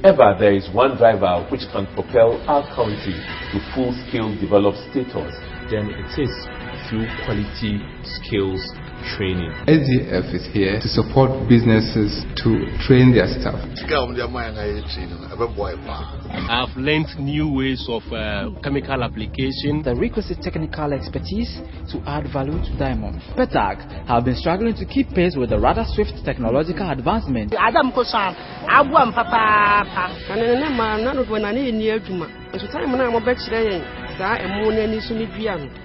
ever there is one driver which can propel our country to full-scale developed status, then it is through quality skills training. SDF is here to support businesses to train their staff. I've learned new ways of chemical application. The requisite technical expertise to add value to diamond. PETAG have been struggling to keep pace with the rather swift technological advancement.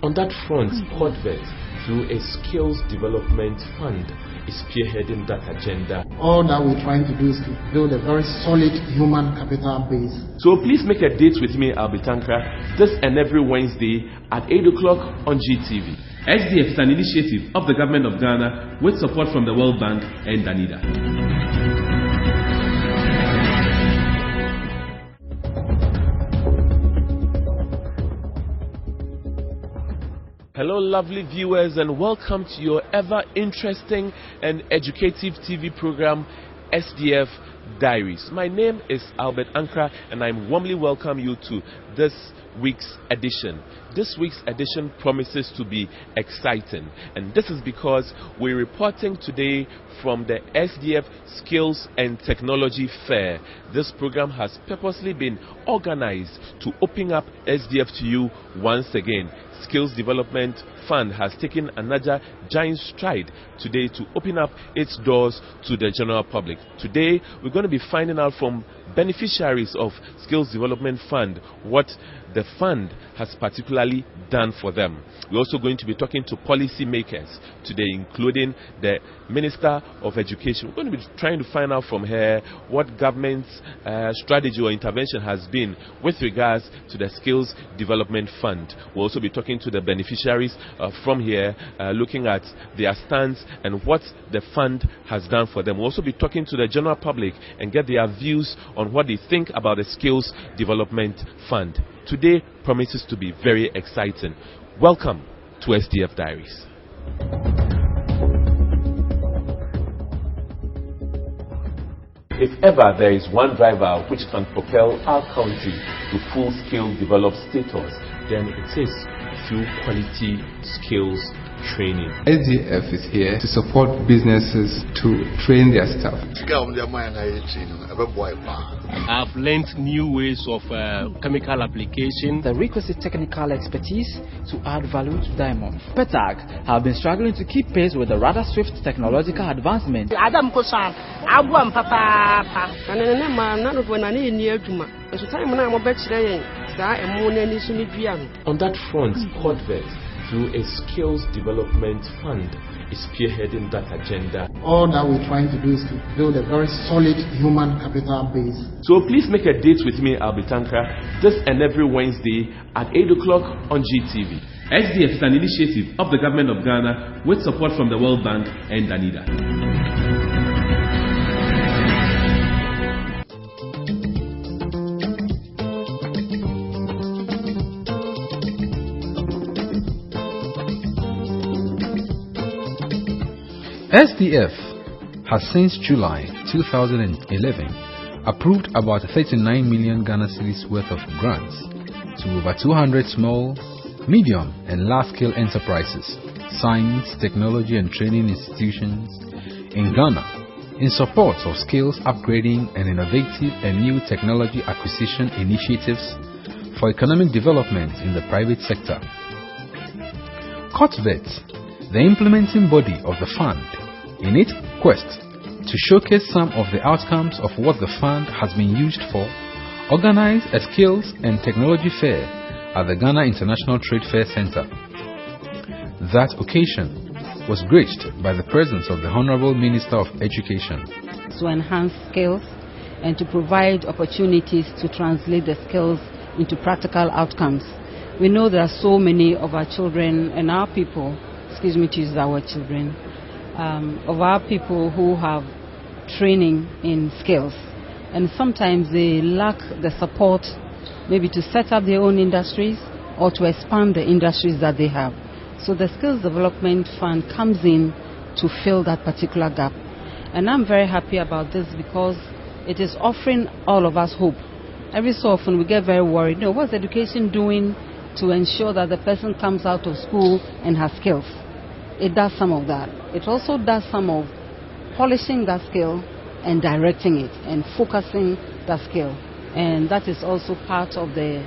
On that front, Quadvet, through a skills development fund, is spearheading that agenda. All that we're trying to do is to build a very solid human capital base. So please make a date with me, Albert Ankra, this and every Wednesday at 8 o'clock on GTV. SDF is an initiative of the government of Ghana with support from the World Bank and Danida. Hello lovely viewers, and welcome to your ever interesting and educative TV program SDF Diaries. My name is Albert Ankra and I warmly welcome you to this week's edition. This week's edition promises to be exciting, and this is because we're reporting today from the SDF Skills and Technology Fair. This program has purposely been organized to open up SDF to you once again. Skills Development Fund has taken another giant stride today to open up its doors to the general public. Today, we're going to be finding out from beneficiaries of Skills Development Fund what the fund has particularly done for them. We're also going to be talking to policy makers today, including the Minister of Education. We're going to be trying to find out from her what government's strategy or intervention has been with regards to the Skills Development Fund. We'll also be talking to the beneficiaries from here, looking at their stance and what the fund has done for them. We'll also be talking to the general public and get their views on what they think about the Skills Development Fund. Today promises to be very exciting. Welcome to SDF Diaries. If ever there is one driver which can propel our country to full-scale developed status, then it is through quality skills training. SDF is here to support businesses to train their staff. I've learned new ways of chemical application. The requisite technical expertise to add value to diamond. PETAG have been struggling to keep pace with the rather swift technological advancement. On that front, Quadvet, through a skills development fund, is spearheading that agenda. All that we're trying to do is to build a very solid human capital base. So please make a date with me, Albert Ankra, this and every Wednesday at 8 o'clock on GTV. SDF is an initiative of the government of Ghana with support from the World Bank and Danida. SDF has since July 2011 approved about 39 million Ghana cedis worth of grants to over 200 small, medium and large-scale enterprises, science, technology and training institutions in Ghana in support of skills upgrading and innovative and new technology acquisition initiatives for economic development in the private sector. Quadvet, the implementing body of the fund, in its quest to showcase some of the outcomes of what the fund has been used for, organized a skills and technology fair at the Ghana International Trade Fair Center. That occasion was graced by the presence of the Honorable Minister of Education. To enhance skills and to provide opportunities to translate the skills into practical outcomes. We know there are so many of our children and our people, to use our children, of our people who have training in skills, and sometimes they lack the support maybe to set up their own industries or to expand the industries that they have. So the Skills Development Fund comes in to fill that particular gap, and I'm very happy about this because it is offering all of us hope. Every so often we get very worried. What's education doing to ensure that the person comes out of school and has skills? It does some of that. It also does some of polishing that skill and directing it and focusing that skill. And that is also part of the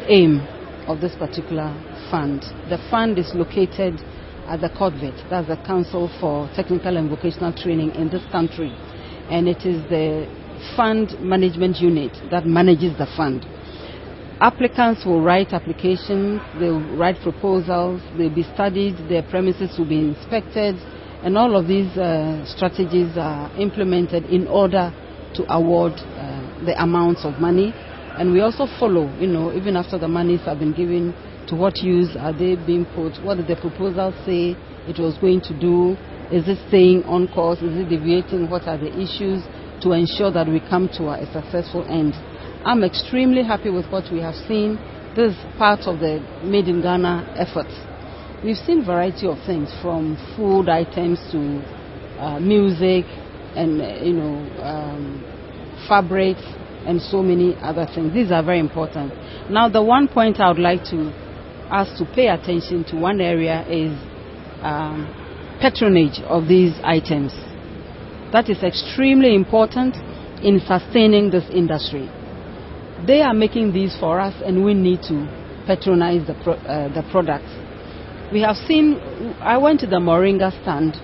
aim of this particular fund. The fund is located at the COTVET, that's the Council for Technical and Vocational Training in this country. And it is the fund management unit that manages the fund. Applicants will write applications, they'll write proposals, they'll be studied, their premises will be inspected, and all of these strategies are implemented in order to award the amounts of money. And we also follow, even after the monies have been given, to what use are they being put, what did the proposal say it was going to do, is it staying on course, is it deviating, what are the issues, to ensure that we come to a successful end. I'm extremely happy with what we have seen. This is part of the Made in Ghana efforts. We've seen a variety of things, from food items to music and fabrics and so many other things. These are very important. Now, the one point I would like us to pay attention to, one area, is patronage of these items. That is extremely important in sustaining this industry. They are making these for us, and we need to patronize the products. We have seen, I went to the moringa stand,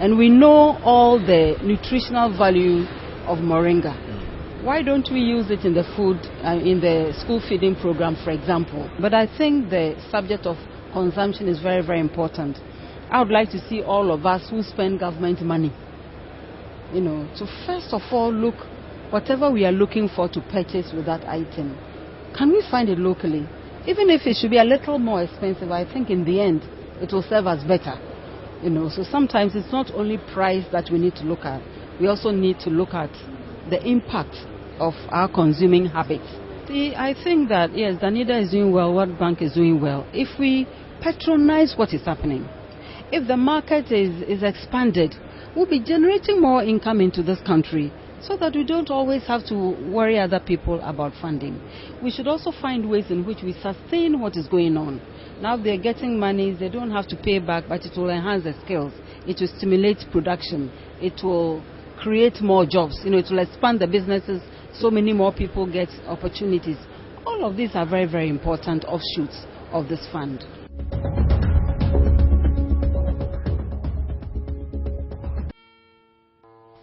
and we know all the nutritional value of moringa. Why don't we use it in the food, in the school feeding program, for example? But I think the subject of consumption is very, very important. I would like to see all of us who spend government money, to first of all look, whatever we are looking for to purchase with that item, can we find it locally? Even if it should be a little more expensive, I think in the end it will serve us better. So sometimes it's not only price that we need to look at. We also need to look at the impact of our consuming habits. See, I think that, yes, Danida is doing well, World Bank is doing well. If we patronize what is happening, if the market is expanded, we'll be generating more income into this country, so that we don't always have to worry other people about funding. We should also find ways in which we sustain what is going on. Now they're getting money, they don't have to pay back, but it will enhance their skills. It will stimulate production. It will create more jobs. It will expand the businesses, so many more people get opportunities. All of these are very, very important offshoots of this fund.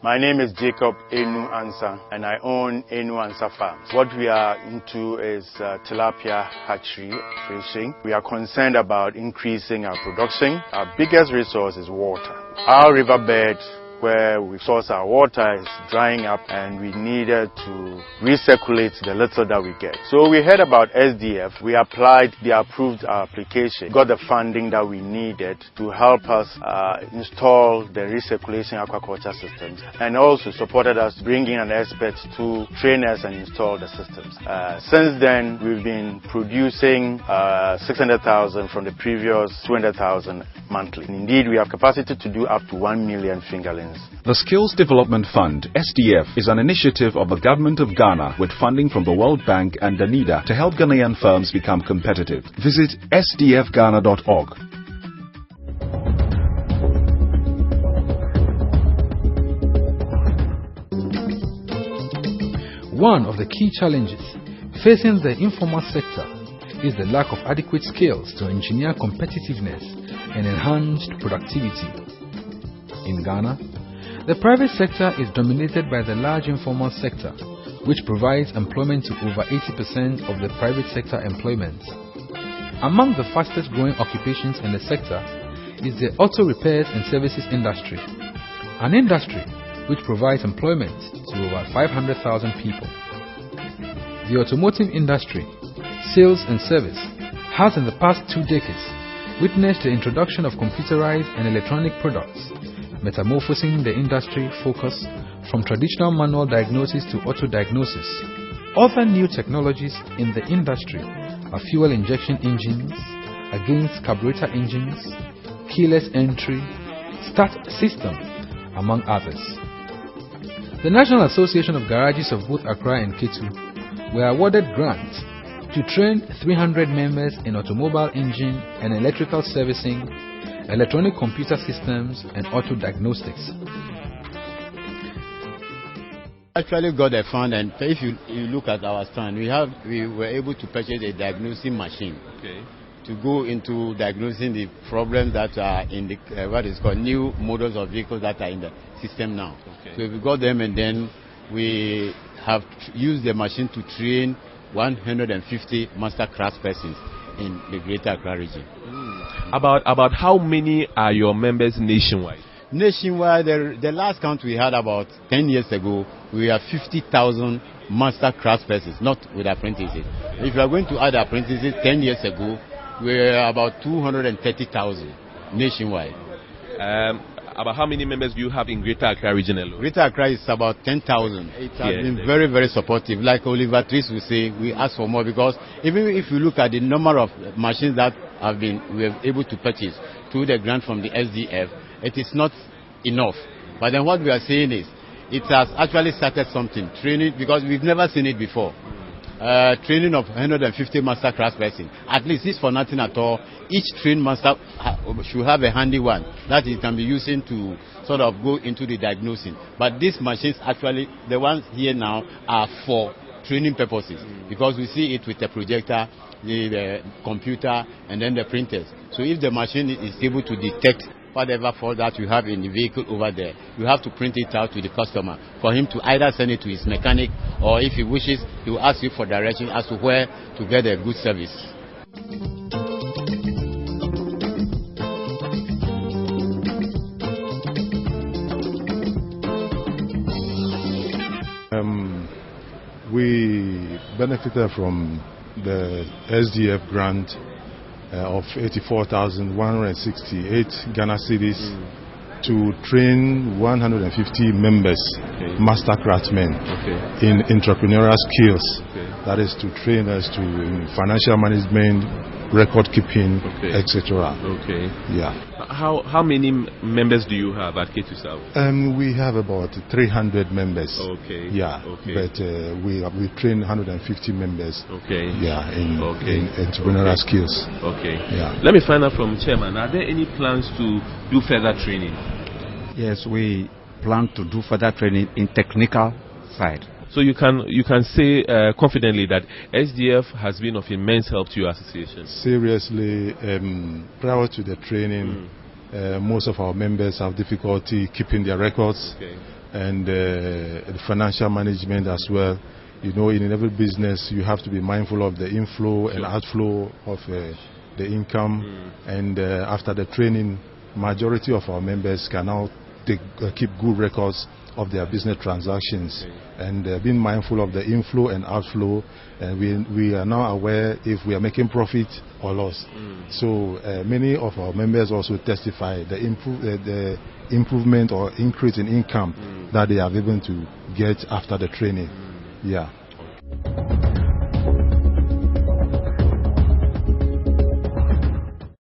My name is Jacob Enu Ansa, and I own Enu Ansa Farms. What we are into is tilapia hatchery fishing. We are concerned about increasing our production. Our biggest resource is water. Our riverbed, where we source our water, is drying up, and we needed to recirculate the little that we get. So we heard about SDF. We applied, they approved our application, got the funding that we needed to help us install the recirculation aquaculture systems, and also supported us bringing an expert to train us and install the systems. Since then, we've been producing 600,000 from the previous 200,000 monthly. And indeed, we have capacity to do up to 1 million fingerlings. The Skills Development Fund, SDF, is an initiative of the Government of Ghana with funding from the World Bank and Danida to help Ghanaian firms become competitive. Visit sdfghana.org. One of the key challenges facing the informal sector is the lack of adequate skills to engineer competitiveness and enhanced productivity. In Ghana, the private sector is dominated by the large informal sector, which provides employment to over 80% of the private sector employment. Among the fastest growing occupations in the sector is the auto repairs and services industry, an industry which provides employment to over 500,000 people. The automotive industry, sales and service, has in the past 2 decades witnessed the introduction of computerized and electronic products, metamorphosing the industry focus from traditional manual diagnosis to auto diagnosis. Other new technologies in the industry are fuel injection engines, against carburetor engines, keyless entry, start system, among others. The National Association of Garages of both Accra and Ketu were awarded grants to train 300 members in automobile engine and electrical servicing, electronic computer systems, and auto diagnostics. Actually got a fund, and if you look at our stand, we were able to purchase a diagnosing machine to go into diagnosing the problems that are in the what is called new models of vehicles that are in the system now. So we got them, and then we have used the machine to train 150 master craftspersons in the Greater Accra region. About how many are your members nationwide? Nationwide, the last count we had about 10 years ago, we have 50,000 master craftspersons, not with apprentices. If you are going to add apprentices, 10 years ago, we were about 230,000 nationwide. About how many members do you have in Greater Accra region alone? Greater Accra is about 10,000. It has been very, very supportive. Like Oliver Tris will say, we ask for more, because even if you look at the number of machines that we were able to purchase through the grant from the SDF, it is not enough. But then what we are saying is, it has actually started something, training, because we've never seen it before. Training of 150 master craftspersons. At least this for nothing at all. Each trained master should have a handy one that he can be using to sort of go into the diagnosing. But these machines, actually, the ones here now are for training purposes, because we see it with the projector, the computer, and then the printers. So if the machine is able to detect whatever fault that you have in the vehicle over there, you have to print it out to the customer for him to either send it to his mechanic, or if he wishes, he will ask you for direction as to where to get a good service. We benefited from the SDF grant of 84,168 Ghana cedis to train 150 members, master craftsmen, in entrepreneurial skills. That is to train us to financial management, record keeping, etc. How many members do you have at Ketu South? We have about 300 members. But we train 150 members. In entrepreneurial skills. Let me find out from Chairman. Are there any plans to do further training? Yes, we plan to do further training in technical side. So you can say confidently that SDF has been of immense help to your association. Seriously, prior to the training, most of our members have difficulty keeping their records, and the financial management as well. You know, in every business, you have to be mindful of the inflow and outflow of the income. And after the training, majority of our members can now keep good records of their business transactions, and being mindful of the inflow and outflow, and we are now aware if we are making profit or loss. So many of our members also testify the improvement or increase in income that they are able to get after the training.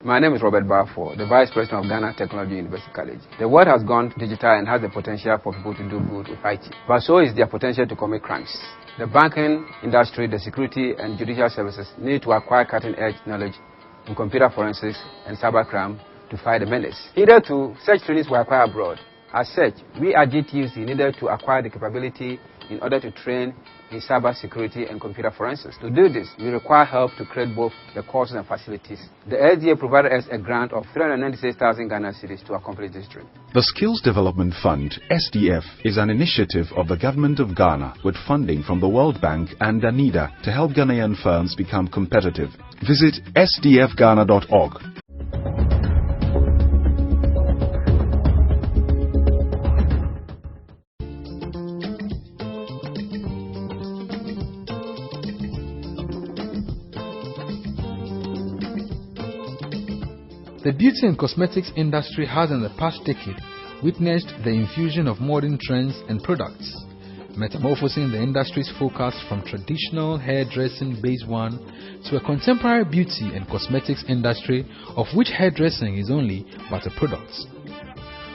My name is Robert Barfour, the Vice President of Ghana Technology University College. The world has gone digital and has the potential for people to do good with IT, but so is their potential to commit crimes. The banking industry, the security and judicial services need to acquire cutting-edge knowledge in computer forensics and cybercrime to fight the menace. Hitherto, such trainings were acquired abroad. As such, we at GTUC needed to acquire the capability in order to train in cyber security and computer forensics. To do this, we require help to create both the courses and facilities. The SDA provided us a grant of 396,000 Ghana cedis to accomplish this training. The Skills Development Fund, SDF, is an initiative of the Government of Ghana with funding from the World Bank and Danida to help Ghanaian firms become competitive. Visit sdfghana.org. The beauty and cosmetics industry has in the past decade witnessed the infusion of modern trends and products, metamorphosing the industry's focus from traditional hairdressing-based one to a contemporary beauty and cosmetics industry of which hairdressing is only but a product.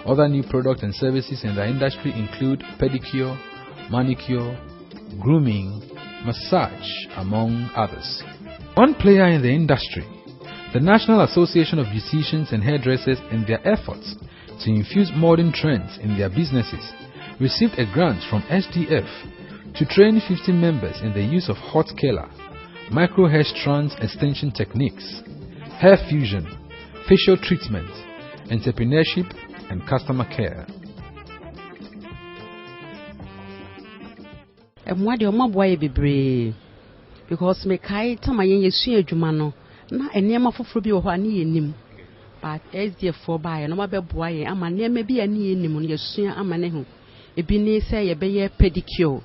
Other new products and services in the industry include pedicure, manicure, grooming, massage, among others. One player in the industry, the National Association of Beauticians and Hairdressers, in their efforts to infuse modern trends in their businesses, received a grant from SDF to train 50 members in the use of hot color, micro hair strands extension techniques, hair fusion, facial treatment, entrepreneurship, and customer care. Because me kai tama yen yesu adwuma no na enema foforo bi wo ho ani yenim but SDF for buy no ma be boa yen ama nema bi ani yenim no yesu ama ne ho ebi ni say ye be ye pedicure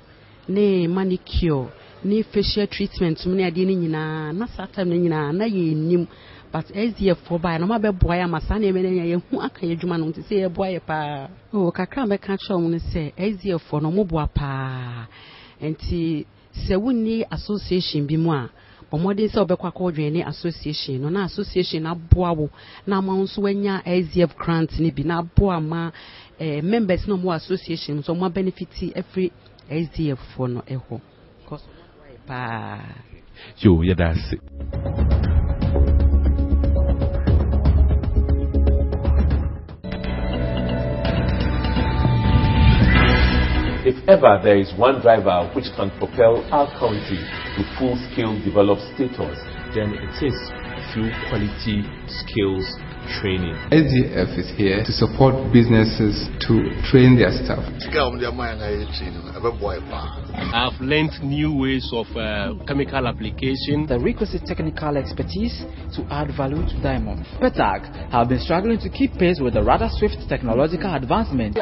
ne manicure ne facial treatment mu ne ade ni nyina na satam ne nyina na yenim but SDF for buy no ma be boa ama sa na emene ye hu aka ye adwuma no say ye boa ye pa o kakra me ka cho mu ne say SDF for no mo boa pa enti se wuni association bi mu a omode se obekwa ka odwene association no na association aboa wo na ma nso wanya SDF grant ni bi na aboa ma members no mo association so mo benefit every SDF for no eho cause pa yo yeah, that's it. If ever there is one driver which can propel our country to full-scale developed status, then it is through quality skills training. SDF is here to support businesses to train their staff. I've learned new ways of chemical application. The requisite technical expertise to add value to diamond. PETAG have been struggling to keep pace with the rather swift technological advancement.